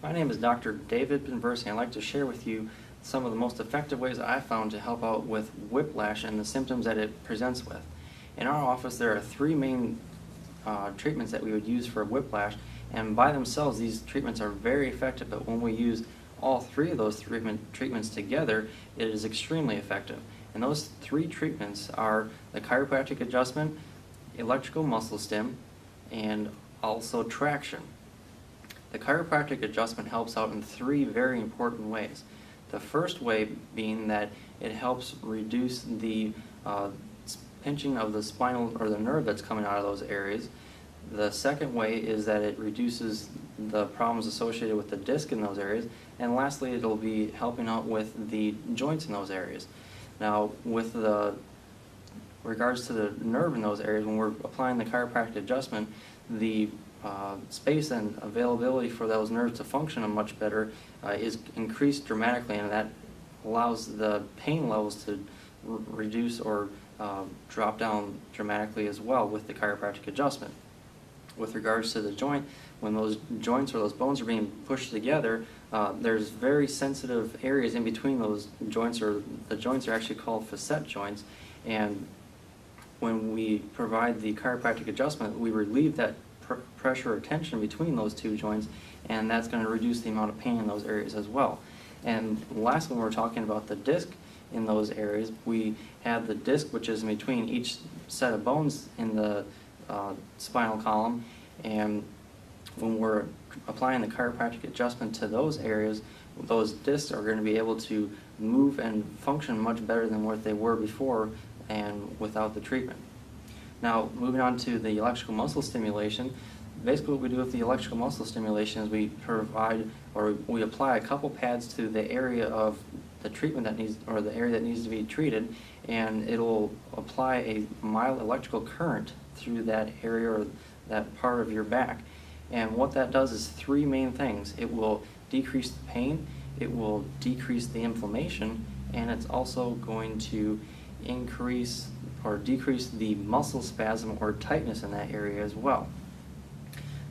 My name is Dr. David Benversi. I'd like to share with you some of the most effective ways that I found to help out with whiplash and the symptoms that it presents with. In our office, there are three main treatments that we would use for whiplash, and by themselves these treatments are very effective, but when we use all three of those treatments together, it is extremely effective. And those three treatments are the chiropractic adjustment, electrical muscle stim, and also traction. The chiropractic adjustment helps out in three very important ways. The first way being that it helps reduce the pinching of the spinal or the nerve that's coming out of those areas. The second way is that it reduces the problems associated with the disc in those areas. And lastly, it'll be helping out with the joints in those areas. Now, with regards to the nerve in those areas, when we're applying the chiropractic adjustment, the space and availability for those nerves to function much better is increased dramatically, and that allows the pain levels to reduce or drop down dramatically as well with the chiropractic adjustment. With regards to the joint, when those joints or those bones are being pushed together, there's very sensitive areas in between those joints, or the joints are actually called facet joints, and when we provide the chiropractic adjustment, we relieve that pressure or tension between those two joints, and that's going to reduce the amount of pain in those areas as well. And lastly, when we're talking about the disc in those areas, we have the disc, which is in between each set of bones in the spinal column, and when we're applying the chiropractic adjustment to those areas, those discs are going to be able to move and function much better than what they were before and without the treatment. Now, moving on to the electrical muscle stimulation, basically what we do with the electrical muscle stimulation is we provide, or we apply a couple pads to the area of the treatment that needs, or the area that needs to be treated, and it'll apply a mild electrical current through that area or that part of your back. And what that does is three main things. It will decrease the pain, it will decrease the inflammation, and it's also going to increase or decrease the muscle spasm or tightness in that area as well.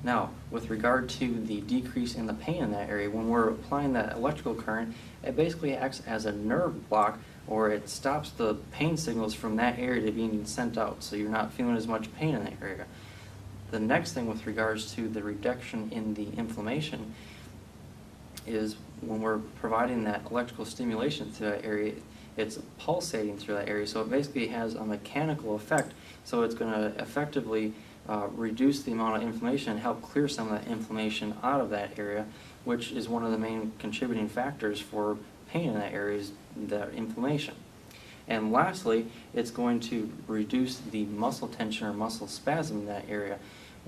Now, with regard to the decrease in the pain in that area, when we're applying that electrical current, it basically acts as a nerve block, or it stops the pain signals from that area to being sent out, so you're not feeling as much pain in that area. The next thing with regards to the reduction in the inflammation is when we're providing that electrical stimulation to that area, it's pulsating through that area, so it basically has a mechanical effect, so it's going to effectively reduce the amount of inflammation and help clear some of that inflammation out of that area, which is one of the main contributing factors for pain in that area, is the inflammation. And lastly, it's going to reduce the muscle tension or muscle spasm in that area,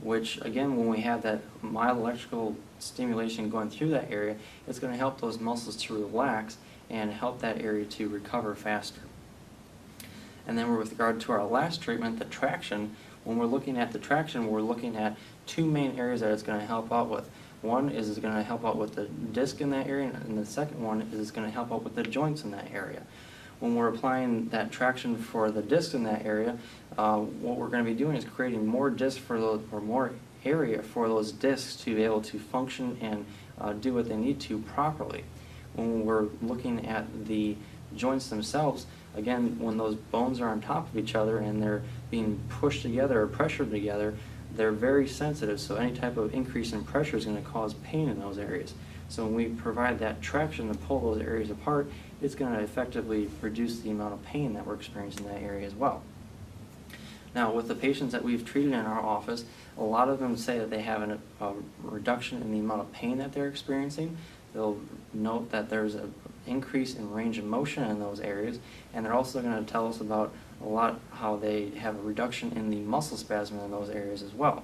which again, when we have that mild electrical stimulation going through that area, it's going to help those muscles to relax and help that area to recover faster. And then with regard to our last treatment, the traction, when we're looking at the traction, we're looking at two main areas that it's going to help out with. One is it's going to help out with the disc in that area, and the second one is it's going to help out with the joints in that area. When we're applying that traction for the disc in that area, what we're going to be doing is creating more disc for those, or more area for those discs to be able to function and do what they need to properly. When we're looking at the joints themselves, again, when those bones are on top of each other and they're being pushed together or pressured together, they're very sensitive, so any type of increase in pressure is going to cause pain in those areas. So when we provide that traction to pull those areas apart, it's going to effectively reduce the amount of pain that we're experiencing in that area as well. Now, with the patients that we've treated in our office, a lot of them say that they have a reduction in the amount of pain that they're experiencing. They'll note that there's an increase in range of motion in those areas, and they're also going to tell us about a lot how they have a reduction in the muscle spasm in those areas as well.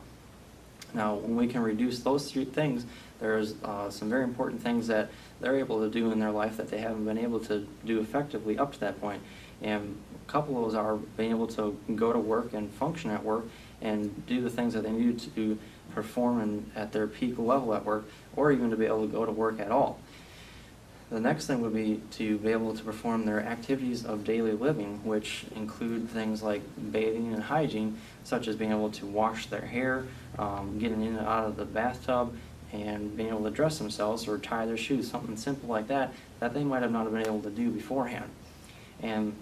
Now, when we can reduce those three things, there's some very important things that they're able to do in their life that they haven't been able to do effectively up to that point. And a couple of those are being able to go to work and function at work and do the things that they need to perform at their peak level at work, or even to be able to go to work at all. The next thing would be to be able to perform their activities of daily living, which include things like bathing and hygiene, such as being able to wash their hair, getting in and out of the bathtub, and being able to dress themselves or tie their shoes, something simple like that, that they might have not been able to do beforehand. And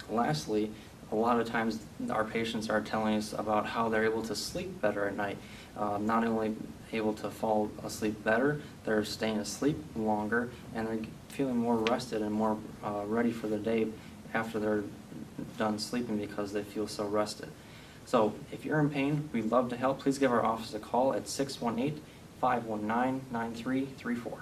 lastly, a lot of times our patients are telling us about how they're able to sleep better at night. Not only able to fall asleep better, they're staying asleep longer, and they're feeling more rested and more ready for the day after they're done sleeping because they feel so rested. So if you're in pain, we'd love to help. Please give our office a call at 618-519-9334.